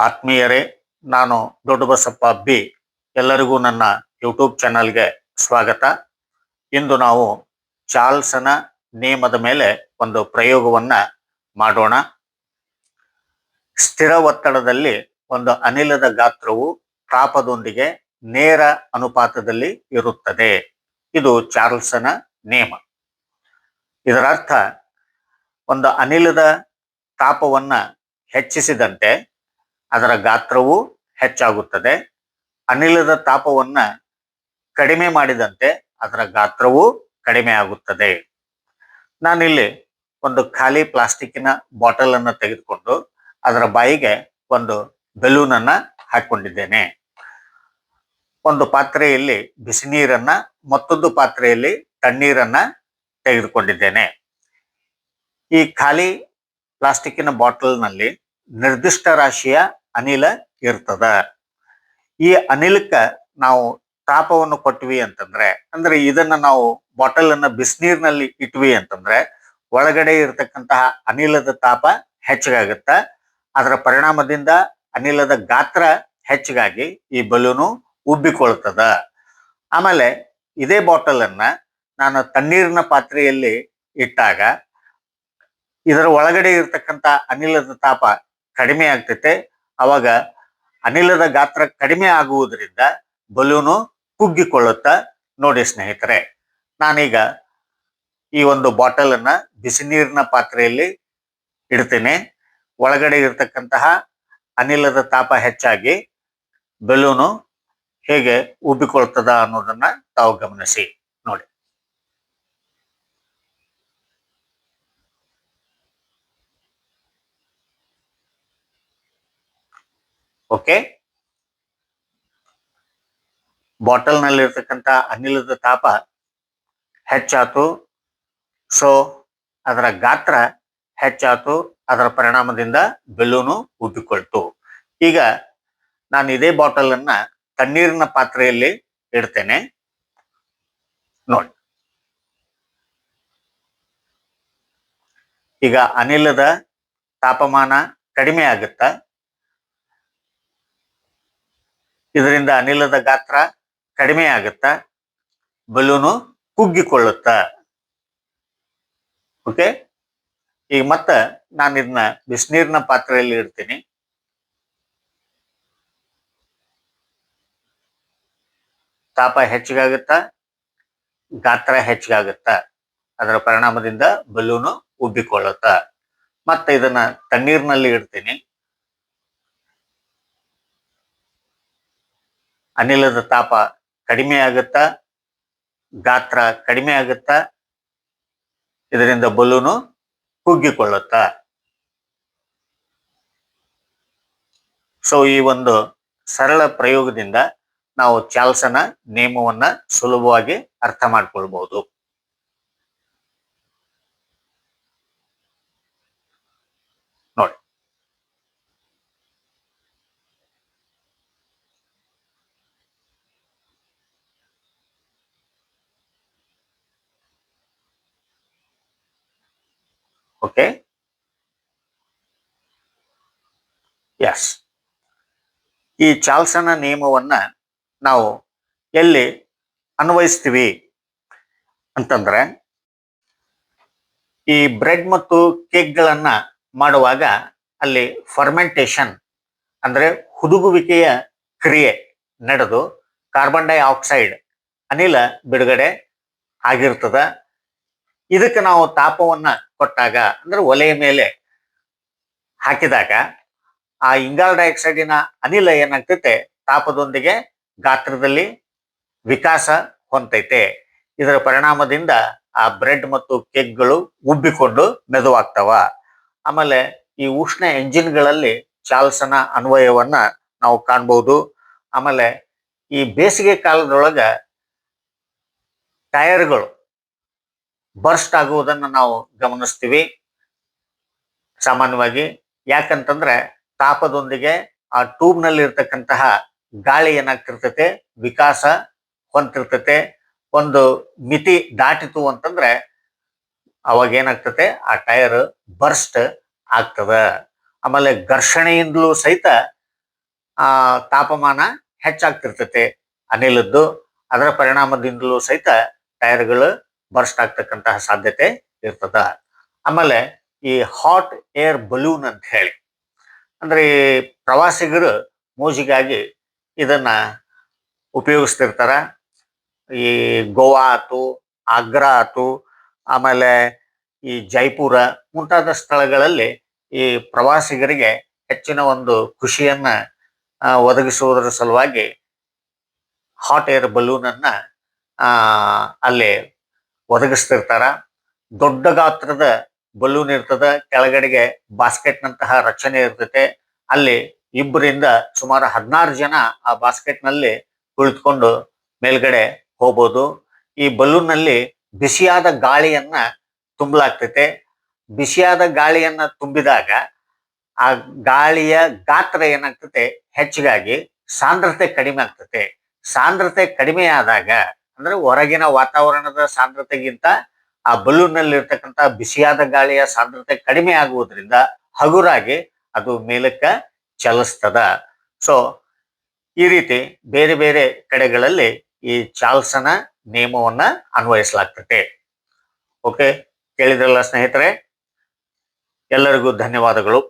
ಆತ್ಮೀಯರೇ, ನಾನು ದೊಡ್ಡಬಸಪ್ಪ ಬಿ. ಎಲ್ಲರಿಗೂ ನನ್ನ ಯೂಟ್ಯೂಬ್ ಚಾನಲ್ಗೆ ಸ್ವಾಗತ. ಇಂದು ನಾವು ಚಾರ್ಲ್ಸನ ನಿಯಮದ ಮೇಲೆ ಒಂದು ಪ್ರಯೋಗವನ್ನ ಮಾಡೋಣ. ಸ್ಥಿರ ಒತ್ತಡದಲ್ಲಿ ಒಂದು ಅನಿಲದ ಗಾತ್ರವು ತಾಪದೊಂದಿಗೆ ನೇರ ಅನುಪಾತದಲ್ಲಿ ಇರುತ್ತದೆ. ಇದು ಚಾರ್ಲ್ಸನ ನಿಯಮ. ಇದರ ಅರ್ಥ, ಒಂದು ಅನಿಲದ ತಾಪವನ್ನ ಹೆಚ್ಚಿಸಿದಂತೆ ಅದರ ಗಾತ್ರವು ಹೆಚ್ಚಾಗುತ್ತದೆ. ಅನಿಲದ ತಾಪವನ್ನ ಕಡಿಮೆ ಮಾಡಿದಂತೆ ಅದರ ಗಾತ್ರವು ಕಡಿಮೆ ಆಗುತ್ತದೆ. ನಾನಿಲ್ಲಿ ಒಂದು ಖಾಲಿ ಪ್ಲಾಸ್ಟಿಕ್ಕಿನ ಬಾಟಲ್ ಅನ್ನು ತೆಗೆದುಕೊಂಡು ಅದರ ಬಾಯಿಗೆ ಒಂದು ಬೆಲೂನ್ ಅನ್ನ ಹಾಕೊಂಡಿದ್ದೇನೆ. ಒಂದು ಪಾತ್ರೆಯಲ್ಲಿ ಬಿಸಿ ನೀರನ್ನ, ಮತ್ತೊಂದು ಪಾತ್ರೆಯಲ್ಲಿ ತಣ್ಣೀರನ್ನ ತೆಗೆದುಕೊಂಡಿದ್ದೇನೆ. ಈ ಖಾಲಿ ಪ್ಲಾಸ್ಟಿಕ್ಕಿನ ಬಾಟಲ್ನಲ್ಲಿ ನಿರ್ದಿಷ್ಟ ರಾಶಿಯ ಅನಿಲ ಇರ್ತದ. ಈ ಅನಿಲಕ್ಕ ನಾವು ತಾಪವನ್ನು ಕೊಟ್ವಿ ಅಂತಂದ್ರೆ, ಅಂದ್ರೆ ಇದನ್ನ ನಾವು ಬಾಟಲ್ ಅನ್ನ ಬಿಸಿನೀರಿನಲ್ಲಿ ಇಟ್ವಿ ಅಂತಂದ್ರೆ ಒಳಗಡೆ ಇರತಕ್ಕಂತಹ ಅನಿಲದ ತಾಪ ಹೆಚ್ಚಗಾಗುತ್ತ. ಅದರ ಪರಿಣಾಮದಿಂದ ಅನಿಲದ ಗಾತ್ರ ಹೆಚ್ಚಗಾಗಿ ಈ ಬಲೂನು ಉಬ್ಬಿಕೊಳ್ತದ. ಆಮೇಲೆ ಇದೇ ಬಾಟಲ್ ಅನ್ನ ನಾನು ತಣ್ಣೀರಿನ ಪಾತ್ರೆಯಲ್ಲಿ ಇಟ್ಟಾಗ ಇದರ ಒಳಗಡೆ ಇರತಕ್ಕಂತ ಅನಿಲದ ತಾಪ ಕಡಿಮೆ ಆಗ್ತೈತೆ. ಅವಾಗ ಅನಿಲದ ಗಾತ್ರ ಕಡಿಮೆ ಆಗುವುದರಿಂದ ಬಲೂನು ಕುಗ್ಗಿಕೊಳ್ಳುತ್ತಾ. ನೋಡಿ ಸ್ನೇಹಿತರೆ, ನಾನೀಗ ಈ ಒಂದು ಬಾಟಲ್ ಅನ್ನ ಬಿಸಿ ನೀರಿನ ಪಾತ್ರೆಯಲ್ಲಿ ಇಡ್ತೇನೆ. ಒಳಗಡೆ ಇರತಕ್ಕಂತಹ ಅನಿಲದ ತಾಪ ಹೆಚ್ಚಾಗಿ ಬಲೂನು ಹೇಗೆ ಉಬ್ಬಿಕೊಳ್ತದ ಅನ್ನೋದನ್ನ ತಾವು ಗಮನಿಸಿ ನೋಡಿ. ಓಕೆ, ಬಾಟಲ್ ನಲ್ಲಿ ಇರ್ತಕ್ಕಂಥ ಅನಿಲದ ತಾಪ ಹೆಚ್ಚಾತು. ಸೊ ಅದರ ಗಾತ್ರ ಹೆಚ್ಚಾತು. ಅದರ ಪರಿಣಾಮದಿಂದ ಬೆಲೂನು ಉಬ್ಬಿಕೊಳ್ತು. ಈಗ ನಾನು ಇದೇ ಬಾಟಲ್ ಅನ್ನ ತಣ್ಣೀರಿನ ಪಾತ್ರೆಯಲ್ಲಿ ಇಡ್ತೇನೆ. ನೋಡಿ, ಈಗ ಅನಿಲದ ತಾಪಮಾನ ಕಡಿಮೆ ಆಗುತ್ತಾ. ಇದರಿಂದ ಅನಿಲದ ಗಾತ್ರ ಕಡಿಮೆ ಆಗುತ್ತಾ, ಬಲೂನು ಕುಗ್ಗಿಕೊಳ್ಳುತ್ತಾ. ಓಕೆ, ಈಗ ಮತ್ತೆ ನಾನು ಇದನ್ನ ಬಿಸಿನೀರಿನ ಪಾತ್ರೆಯಲ್ಲಿ ಇಡ್ತೀನಿ. ತಾಪ ಹೆಚ್ಚಿಗಾಗುತ್ತಾ, ಗಾತ್ರ ಹೆಚ್ಚಿಗಾಗುತ್ತಾ. ಅದರ ಪರಿಣಾಮದಿಂದ ಬಲೂನು ಉಬ್ಬಿಕೊಳ್ಳುತ್ತಾ. ಮತ್ತೆ ಇದನ್ನ ತಣ್ಣೀರಿನಲ್ಲಿ ಇಡ್ತೀನಿ. ಅನಿಲದ ತಾಪ ಕಡಿಮೆ ಆಗುತ್ತಾ, ಗಾತ್ರ ಕಡಿಮೆ ಆಗುತ್ತಾ. ಇದರಿಂದ ಬಲೂನು ಕುಗ್ಗಿಕೊಳ್ಳುತ್ತಾ. ಸೊ ಈ ಒಂದು ಸರಳ ಪ್ರಯೋಗದಿಂದ ನಾವು ಚಾರ್ಲ್ಸನ ನಿಯಮವನ್ನ ಸುಲಭವಾಗಿ ಅರ್ಥ ಮಾಡ್ಕೊಳ್ಬಹುದು. ನೋಡಿ, ಓಕೆ, ಎಸ್. ಈ ಚಾರ್ಲ್ಸನ ನಿಯಮವನ್ನ ನಾವು ಎಲ್ಲಿ ಅನ್ವಯಿಸ್ತೀವಿ ಅಂತಂದ್ರೆ, ಈ ಬ್ರೆಡ್ ಮತ್ತು ಕೇಕ್ಗಳನ್ನ ಮಾಡುವಾಗ ಅಲ್ಲಿ ಫರ್ಮೆಂಟೇಶನ್ ಅಂದ್ರೆ ಹುದುಗುವಿಕೆಯ ಕ್ರಿಯೆ ನಡೆದು ಕಾರ್ಬನ್ ಡೈಆಕ್ಸೈಡ್ ಅನಿಲ ಬಿಡುಗಡೆ ಆಗಿರ್ತದ. ಇದಕ್ಕೆ ನಾವು ತಾಪವನ್ನ ಕೊಟ್ಟಾಗ, ಅಂದ್ರೆ ಒಲೆಯ ಮೇಲೆ ಹಾಕಿದಾಗ ಆ ಇಂಗಾಲ ಡೈಆಕ್ಸೈಡಿನ ಅನಿಲ ಏನಾಗ್ತೈತೆ, ತಾಪದೊಂದಿಗೆ ಗಾತ್ರದಲ್ಲಿ ವಿಕಾಸ ಹೊಂದೈತೆ. ಇದರ ಪರಿಣಾಮದಿಂದ ಆ ಬ್ರೆಡ್ ಮತ್ತು ಕೇಕ್ಗಳು ಉಬ್ಬಿಕೊಂಡು ಮೆದುವಾಗ್ತವ. ಆಮೇಲೆ ಈ ಉಷ್ಣ ಎಂಜಿನ್ಗಳಲ್ಲಿ ಚಾರ್ಲ್ಸನ ಅನ್ವಯವನ್ನ ನಾವು ಕಾಣಬಹುದು. ಆಮೇಲೆ ಈ ಬೇಸಿಗೆ ಕಾಲದೊಳಗ ಟೈರ್ಗಳು ಬರ್ಸ್ಟ್ ಆಗುವುದನ್ನ ನಾವು ಗಮನಿಸ್ತೀವಿ ಸಾಮಾನ್ಯವಾಗಿ. ಯಾಕಂತಂದ್ರೆ ತಾಪದೊಂದಿಗೆ ಆ ಟ್ಯೂಬ್ ನಲ್ಲಿ ಇರ್ತಕ್ಕಂತಹ ಗಾಳಿ ಏನಾಗ್ತಿರ್ತೈತೆ, ವಿಕಾಸ ಹೊಂದಿರ್ತೈತೆ. ಒಂದು ಮಿತಿ ದಾಟಿತು ಅಂತಂದ್ರೆ ಅವಾಗ ಏನಾಗ್ತತೆ, ಆ ಟೈರ್ ಬರ್ಸ್ಟ್ ಆಗ್ತದ. ಆಮೇಲೆ ಘರ್ಷಣೆಯಿಂದಲೂ ಸಹಿತ ತಾಪಮಾನ ಹೆಚ್ಚಾಗ್ತಿರ್ತೈತೆ ಅನಿಲದ್ದು. ಅದರ ಪರಿಣಾಮದಿಂದಲೂ ಸಹಿತ ಟೈರ್ಗಳು ಬರ್ಸ್ಟ್ ಆಗ್ತಕ್ಕಂತಹ ಸಾಧ್ಯತೆ ಇರ್ತದ. ಆಮೇಲೆ ಈ ಹಾಟ್ ಏರ್ ಬಲೂನ್ ಅಂತ ಹೇಳಿ, ಅಂದ್ರೆ ಈ ಪ್ರವಾಸಿಗರು ಮೋಜಿಗಾಗಿ ಇದನ್ನ ಉಪಯೋಗಿಸ್ತಿರ್ತಾರ. ಈ ಗೋವಾ ಆತು, ಆಗ್ರಾ ಆತು, ಆಮೇಲೆ ಈ ಜೈಪುರ ಮುಂತಾದ ಸ್ಥಳಗಳಲ್ಲಿ ಈ ಪ್ರವಾಸಿಗರಿಗೆ ಹೆಚ್ಚಿನ ಒಂದು ಖುಷಿಯನ್ನ ಒದಗಿಸುವುದರ ಸಲುವಾಗಿ ಹಾಟ್ ಏರ್ ಬಲೂನ್ ಅನ್ನ ಅಲ್ಲಿ ಒದಗಿಸ್ತಿರ್ತಾರ. ದೊಡ್ಡ ಗಾತ್ರದ ಬಲೂನ್ ಇರ್ತದ, ಕೆಳಗಡೆಗೆ ಬಾಸ್ಕೆಟ್ ನಂತಹ ರಚನೆ ಇರ್ತೈತೆ. ಅಲ್ಲಿ ಇಬ್ಬರಿಂದ ಸುಮಾರು 16 ಜನ ಆ ಬಾಸ್ಕೆಟ್ ನಲ್ಲಿ ಕುಳಿತುಕೊಂಡು ಮೇಲ್ಗಡೆ ಹೋಗ್ಬೋದು. ಈ ಬಲೂನ್ ನಲ್ಲಿ ಬಿಸಿಯಾದ ಗಾಳಿಯನ್ನ ತುಂಬಲಾಗ್ತೈತೆ. ಬಿಸಿಯಾದ ಗಾಳಿಯನ್ನ ತುಂಬಿದಾಗ ಆ ಗಾಳಿಯ ಗಾತ್ರ ಏನಾಗ್ತತೆ ಹೆಚ್ಚಿಗಾಗಿ ಸಾಂದ್ರತೆ ಕಡಿಮೆ ಆಗ್ತತೆ. ಸಾಂದ್ರತೆ ಕಡಿಮೆ ಆದಾಗ ಅಂದ್ರೆ ಹೊರಗಿನ ವಾತಾವರಣದ ಸಾಂದ್ರತೆಗಿಂತ ಆ ಬಲೂನ್ ನಲ್ಲಿ ಇರ್ತಕ್ಕಂಥ ಬಿಸಿಯಾದ ಗಾಳಿಯ ಸಾಂದ್ರತೆ ಕಡಿಮೆ ಆಗುವುದರಿಂದ ಹಗುರಾಗಿ ಅದು ಮೇಲಕ್ಕ ಚಲಿಸ್ತದ. ಸೊ ಈ ರೀತಿ ಬೇರೆ ಬೇರೆ ಕಡೆಗಳಲ್ಲಿ ಈ ಚಾರ್ಲ್ಸನ ನಿಯಮವನ್ನ ಅನ್ವಯಿಸಲಾಗ್ತದೆ. ಓಕೆ, ಕೇಳಿದ್ರಲ್ಲ ಸ್ನೇಹಿತರೆ, ಎಲ್ಲರಿಗೂ ಧನ್ಯವಾದಗಳು.